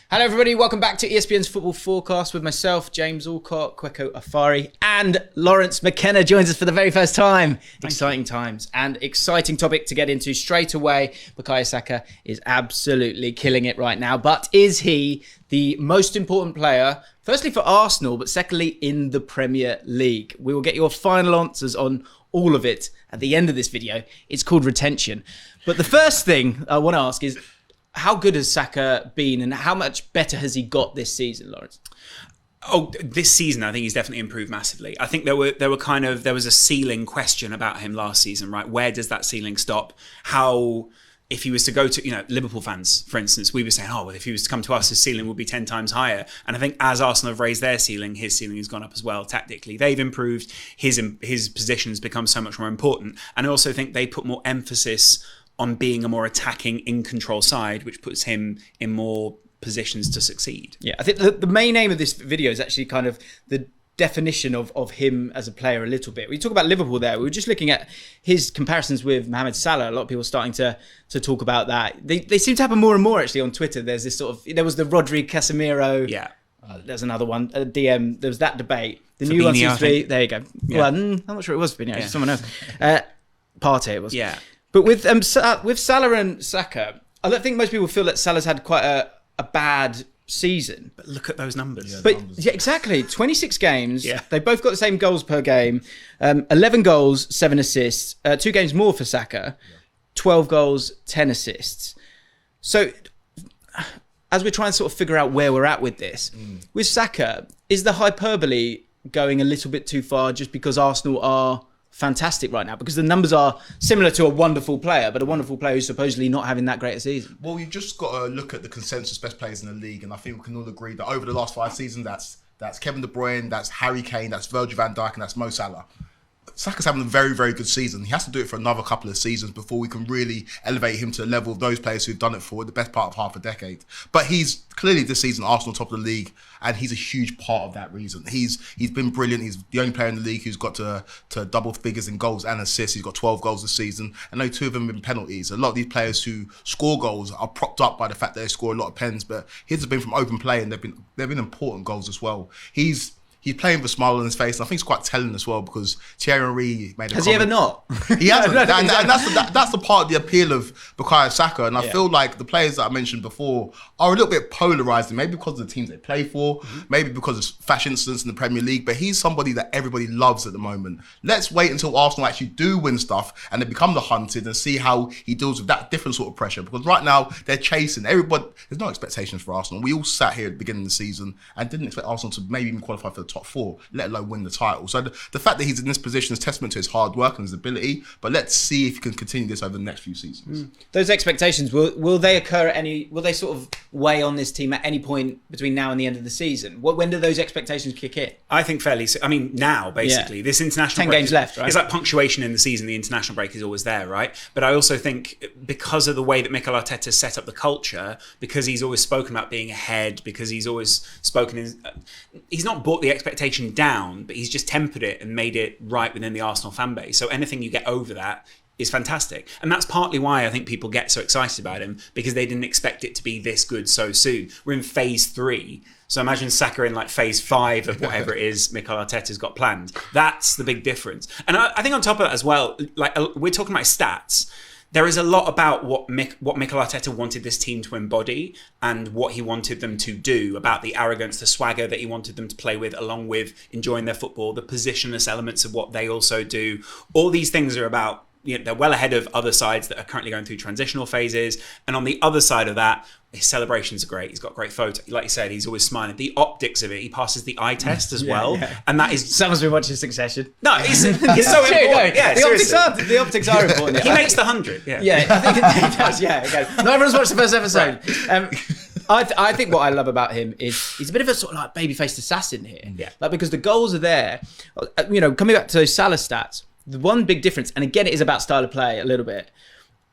Hello everybody, welcome back to ESPN's Football Forecast with myself, James Alcott, Kweko Afari, and Lawrence McKenna joins us for the very first time. Exciting times and exciting topic to get into straight away. Bukayo Saka is absolutely killing it right now, but is he the most important player, firstly for Arsenal, but secondly in the Premier League? We will get your final answers on all of it at the end of this video. It's called retention. But the first thing I want to ask is, how good has Saka been and how much better has he got this season, Lawrence? Oh, this season, I think he's definitely improved massively. I think there was a ceiling question about him last season, right? Where does that ceiling stop? How, if he was to go to, Liverpool fans, for instance, we were saying, oh, well, if he was to come to us, his ceiling would be 10 times higher. And I think as Arsenal have raised their ceiling, his ceiling has gone up as well tactically. They've improved, his position has become so much more important. And I also think they put more emphasis on being a more attacking, in-control side, which puts him in more positions to succeed. Yeah, I think the main aim of this video is actually kind of the definition of him as a player a little bit. We talk about Liverpool there. We were just looking at his comparisons with Mohamed Salah. A lot of people are starting to talk about that. They seem to happen more and more actually on Twitter. There's this sort of, there was the Rodri Casemiro. Yeah. There's another one, DM. There was that debate. The Fabinho, new one seems to be, there you go. Yeah. Well, I'm not sure it was Fabinho, it was someone else. Partey it was. Yeah. But with Salah and Saka, I don't think most people feel that Salah's had quite a bad season. But look at those numbers. Yeah, exactly. 26 games. Yeah. They both got the same goals per game. 11 goals, 7 assists. 2 games more for Saka. 12 goals, 10 assists. So, as we're trying to sort of figure out where we're at with this, with Saka, is the hyperbole going a little bit too far just because Arsenal are fantastic right now, because the numbers are similar to a wonderful player, but a wonderful player who's supposedly not having that great a season? Well, you've just got to look at the consensus best players in the league, and I think we can all agree that over the last 5 seasons, that's Kevin De Bruyne, that's Harry Kane, that's Virgil van Dijk, and that's Mo Salah. Saka's having a very, very good season. He has to do it for another couple of seasons before we can really elevate him to the level of those players who've done it for the best part of half a decade. But he's clearly this season Arsenal top of the league, and he's a huge part of that reason. He's been brilliant. He's the only player in the league who's got to double figures in goals and assists. He's got 12 goals this season, and only 2 of them have been penalties. A lot of these players who score goals are propped up by the fact that they score a lot of pens, but his have been from open play, and they've been important goals as well. He's playing with a smile on his face, and I think it's quite telling as well, because Thierry Henry made a Has comment. he ever not? He hasn't. And that's the part of the appeal of Bukayo Saka. And I feel like the players that I mentioned before are a little bit polarising, maybe because of the teams they play for, maybe because of fashion incidents in the Premier League, but he's somebody that everybody loves at the moment. Let's wait until Arsenal actually do win stuff and they become the hunted, and see how he deals with that different sort of pressure. Because right now, they're chasing everybody. There's no expectations for Arsenal. We all sat here at the beginning of the season and didn't expect Arsenal to maybe even qualify for the top 4, let alone win the title. So the fact that he's in this position is testament to his hard work and his ability, but let's see if he can continue this over the next few seasons. Those expectations, will they occur will they sort of weigh on this team at any point between now and the end of the season? When do those expectations kick in? I think now, basically. This international 10 break, games left, right? It's like punctuation in the season. The international break is always there, right? But I also think because of the way that Mikel Arteta set up the culture, because he's always spoken about being ahead, because he's always he's not brought the expectation down, but he's just tempered it and made it right within the Arsenal fan base. So anything you get over that is fantastic. And that's partly why I think people get so excited about him, because they didn't expect it to be this good so soon. We're in phase 3. So imagine Saka in like phase 5 of whatever it is Mikel Arteta's got planned. That's the big difference. And I think on top of that as well, like we're talking about stats, there is a lot about what Mikel Arteta wanted this team to embody and what he wanted them to do, about the arrogance, the swagger that he wanted them to play with, along with enjoying their football, the positionless elements of what they also do. All these things are about, they're well ahead of other sides that are currently going through transitional phases. And on the other side of that, his celebrations are great. He's got great photos. Like you said, he's always smiling. The optics of it, he passes the eye test as well. Yeah. And that is... Someone's been watching Succession. No, it's so important. No, yeah, the optics are important. He makes the 100. Yeah, I think he does. Yeah, okay. Not everyone's watched the first episode. Right. I think what I love about him is he's a bit of a sort of like baby-faced assassin here. Yeah. Like, because the goals are there. Coming back to those Salah stats, the one big difference, and again, it is about style of play a little bit.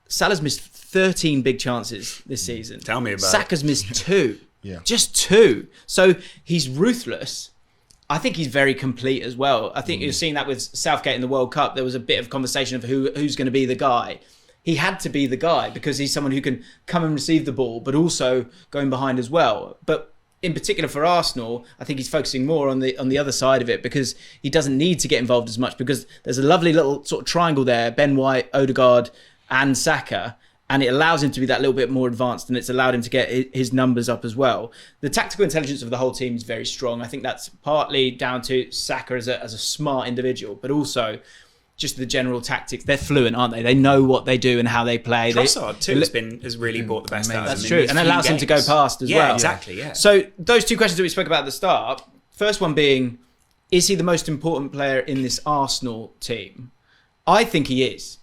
Salah's missed 13 big chances this season. Tell me about it. Saka's missed 2. Yeah. Just 2. So he's ruthless. I think he's very complete as well. I think you're seeing that with Southgate in the World Cup. There was a bit of conversation of who's going to be the guy. he had to be the guy because he's someone who can come and receive the ball, but also going behind as well. But in particular for Arsenal, I think he's focusing more on the other side of it because he doesn't need to get involved as much because there's a lovely little sort of triangle there, Ben White, Odegaard and Saka, and it allows him to be that little bit more advanced and it's allowed him to get his numbers up as well. The tactical intelligence of the whole team is very strong. I think that's partly down to Saka as a smart individual, but also just the general tactics. They're fluent, aren't they? They know what they do and how they play. Trossard too has really brought the best out of them. That's true, and it allows him to go past as well. Yeah, exactly. Yeah. So those two questions that we spoke about at the start. First one being, is he the most important player in this Arsenal team? I think he is.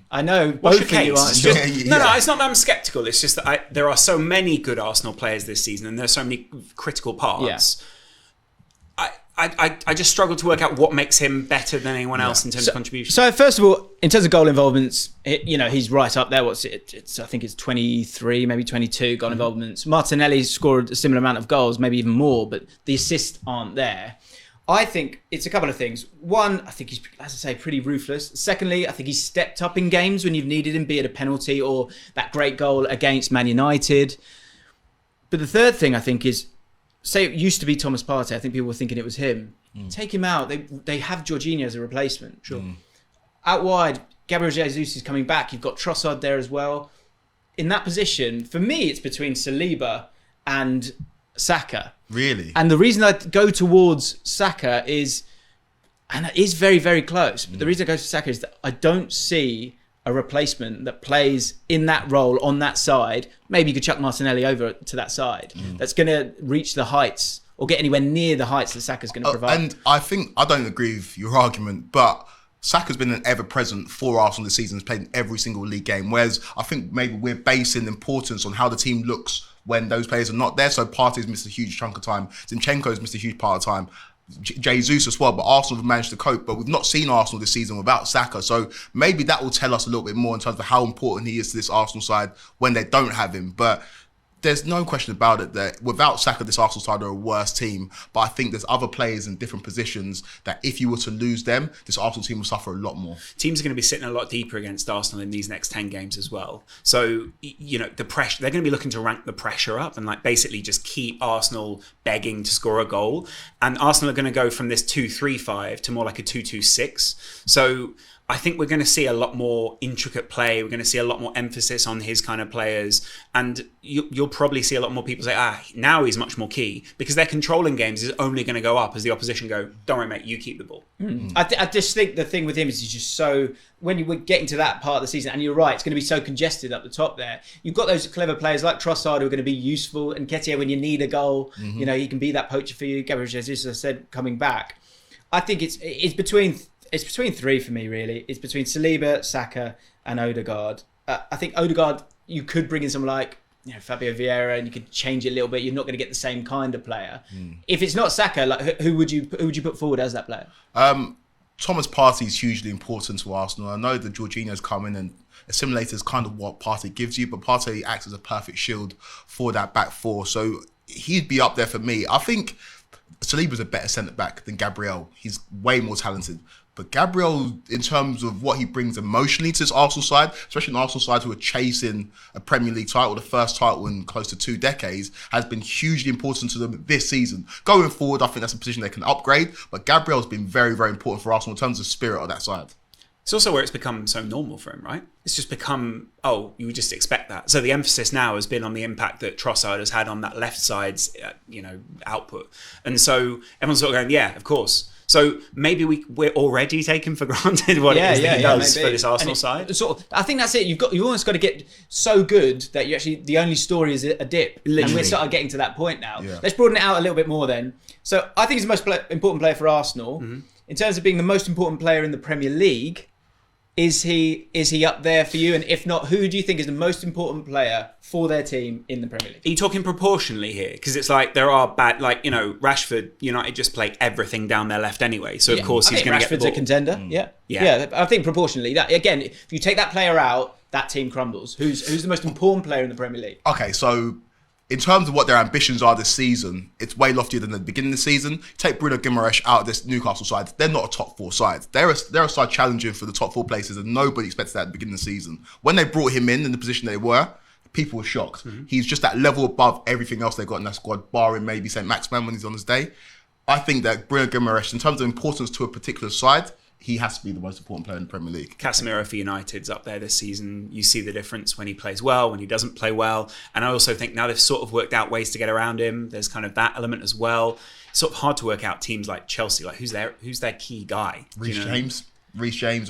I know both of you aren't sure. No, it's not that I'm sceptical. It's just that there are so many good Arsenal players this season, and there's so many critical parts. I just struggle to work out what makes him better than anyone else in terms of contribution. So first of all, in terms of goal involvements, he's right up there. I think it's 23, maybe 22 goal involvements. Martinelli scored a similar amount of goals, maybe even more, but the assists aren't there. I think it's a couple of things. One, I think he's, as I say, pretty ruthless. Secondly, I think he's stepped up in games when you've needed him, be it a penalty or that great goal against Man United. But the third thing I think is, say it used to be Thomas Partey. I think people were thinking it was him. Take him out. They have Jorginho as a replacement. Sure. Out wide, Gabriel Jesus is coming back. You've got Trossard there as well. In that position, for me, it's between Saliba and Saka. Really? And the reason I go towards Saka is, and it is very, very close, but the reason I go to Saka is that I don't see a replacement that plays in that role on that side. Maybe you could chuck Martinelli over to that side. That's going to reach the heights or get anywhere near the heights that Saka's going to provide. And I think, I don't agree with your argument, but Saka's been an ever-present for Arsenal this season. He's played in every single league game, whereas I think maybe we're basing importance on how the team looks when those players are not there. So Partey's missed a huge chunk of time. Zinchenko's missed a huge part of time. Jesus as well, but Arsenal have managed to cope. But we've not seen Arsenal this season without Saka. So maybe that will tell us a little bit more in terms of how important he is to this Arsenal side when they don't have him. But there's no question about it that without Saka, this Arsenal side are a worse team. But I think there's other players in different positions that if you were to lose them, this Arsenal team will suffer a lot more. Teams are going to be sitting a lot deeper against Arsenal in these next 10 games as well. So, the pressure, they're going to be looking to rank the pressure up and basically just keep Arsenal begging to score a goal. And Arsenal are going to go from this 2-3-5 to more like a 2-2-6. So I think we're going to see a lot more intricate play. We're going to see a lot more emphasis on his kind of players. And you'll probably see a lot more people say, now he's much more key. Because their controlling games is only going to go up as the opposition go, don't worry, mate, you keep the ball. I just think the thing with him is he's just so, when you were getting to that part of the season, and you're right, it's going to be so congested up the top there. You've got those clever players like Trossard who are going to be useful. And Nketiah, when you need a goal, he can be that poacher for you. Gabriel Jesus, as I said, coming back. I think it's between three for me, really. It's between Saliba, Saka, and Odegaard. I think Odegaard, you could bring in someone like Fabio Vieira, and you could change it a little bit. You're not going to get the same kind of player. If it's not Saka, who would you put forward as that player? Thomas Partey is hugely important to Arsenal. I know that Jorginho's come in and assimilated is kind of what Partey gives you, but Partey acts as a perfect shield for that back four. So he'd be up there for me. I think Saliba's a better centre-back than Gabriel. He's way more talented. But Gabriel, in terms of what he brings emotionally to this Arsenal side, especially an Arsenal side who are chasing a Premier League title, the first title in close to 2 decades, has been hugely important to them this season. Going forward, I think that's a position they can upgrade. But Gabriel's been very, very important for Arsenal in terms of spirit of that side. It's also where it's become so normal for him, right? It's just become, you would just expect that. So the emphasis now has been on the impact that Trossard has had on that left side's, output. And so everyone's sort of going, yeah, of course. So maybe we're already taking for granted what it is that he does for this Arsenal side. I think that's it. You almost got to get so good that you actually, the only story is a dip. Literally. And we're sort of getting to that point now. Yeah. Let's broaden it out a little bit more then. So I think he's the most important player for Arsenal. In terms of being the most important player in the Premier League, is he up there for you? And if not, who do you think is the most important player for their team in the Premier League? Are you talking proportionally here? Because it's like there are bad, Rashford, United just play everything down their left anyway. So of course he's going to get the ball. Rashford's a contender. Yeah. I think proportionally, that again, if you take that player out, that team crumbles. Who's the most important player in the Premier League? Okay, so in terms of what their ambitions are this season, it's way loftier than the beginning of the season. Take Bruno Guimaraes out of this Newcastle side. They're not a top 4 side. They're a side challenging for the top 4 places, and nobody expected that at the beginning of the season. When they brought him in the position they were, people were shocked. He's just that level above everything else they've got in that squad, barring maybe St. Maximin when he's on his day. I think that Bruno Guimaraes, in terms of importance to a particular side, he has to be the most important player in the Premier League. Casemiro for United's up there this season. You see the difference when he plays well, when he doesn't play well. And I also think now they've sort of worked out ways to get around him. There's kind of that element as well. It's sort of hard to work out teams like Chelsea. Like who's their key guy? Reece James. When James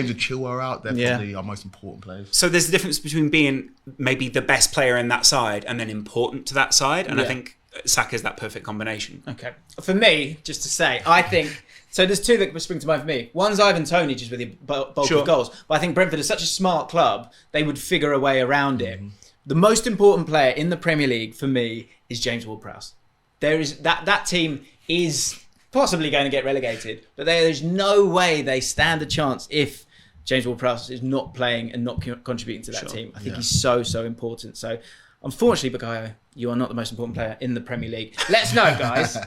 and Chilwell are out, they're probably our most important players. So there's the difference between being maybe the best player in that side and then important to that side. And I think Saka's that perfect combination. Okay. For me, just to say, I think... So there's two that spring to mind for me. One's Ivan Toney, just with the bulk of goals. But I think Brentford is such a smart club, they would figure a way around it. The most important player in the Premier League for me is James Ward-Prowse. There is that team is possibly going to get relegated, but there is no way they stand a chance if James Ward-Prowse is not playing and not contributing to that team. I think he's so important. So unfortunately, Bukayo, you are not the most important player in the Premier League. Let's know, guys.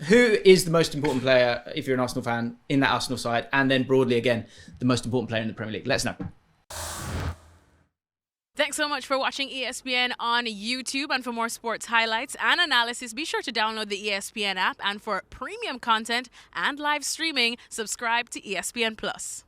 Who is the most important player, if you're an Arsenal fan, in that Arsenal side? And then broadly, again, the most important player in the Premier League. Let us know. Thanks so much for watching ESPN on YouTube. And for more sports highlights and analysis, be sure to download the ESPN app. And for premium content and live streaming, subscribe to ESPN Plus.